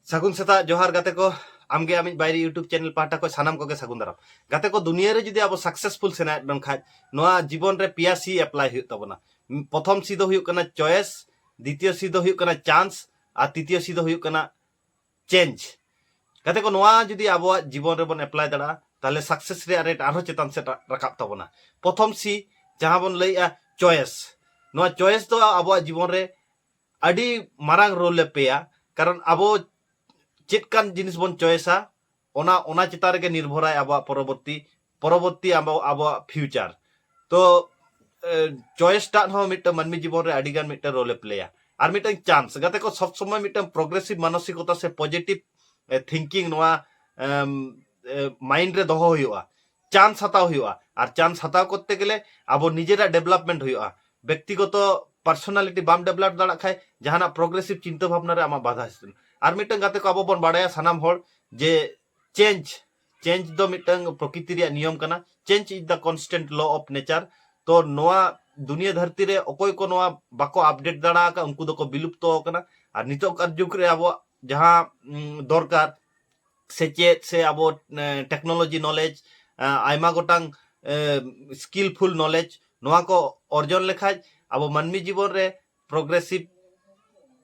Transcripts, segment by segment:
सागुन सेता जोहार गाते को आमगे आमिज बायरी यूट्यूब चैनल पाटा को सानाम को सागुन दाराम गाते को दुनिया रे जुदी अब सक्सेसफुल सेना बनखाज नोआ जीवन रे पिया सी अप्लाई हुई तबना प्रथम सी दो हुई कना चॉइस द्वितीय सी दो हुई कना चांस और तृतीय सी दो हुई कना चेंज गाते को नोआ जुदी अब जीवन रे बन अप्लाई दड़ा ताले सक्सेस रे रेट आरो चेतन से रकाब तबना प्रथम सी जहां बन लइया चॉइस नोआ चॉइस तो अब जीवन रे अडी मारांग रोल ले पेया कारण अब चेकान जिनिस बन चॉइसा ओना चिता रे निर्भर है अब परवर्ती अब फ्यूचर तो चॉइस टा हो मिट मानमी जीवन रे अडी गान मिट रोल प्लेया और मिट चांस गाते को सब समय मिट प्रोग्रेसिव मानसिकता से पॉजिटिव थिंकिंग नोआ माइंड रे दोहो हुआ चांस हताव हुआ और चांस हताव करते गेले अब निजेरा डेवलपमेंट हुआ व्यक्तिगत पर्सनालिटी बाम डेवलप दाड़ा खाय जहाना प्रोग्रेसिव चिंता भावना रे आमा बाधा हिसुन और मिटन गाते को अब बन बाड़ाया सानाम होड़ जे चेंज दो मिटन प्रकृति रे नियम कना change is the constant law of nature तो नोआ दुनिया धरती रे अकोय को नोआ बाको अपडेट दाड़ा का उनको दो को विलुप्त हो कना और नितो कर जुग रे अब जहां दरकार सेचेत से अब टेक्नोलॉजी नॉलेज आयमा गोटांग स्किलफुल नॉलेज नोआ को अर्जन लेखाय अब मानवी जीवन रे प्रोग्रेसिव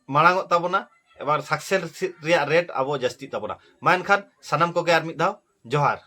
मांग ताबना एबार सक्सेस रिया रेट अब जस्ती ताबना मा एनखान सानाम को आर मिद धाव जोहार।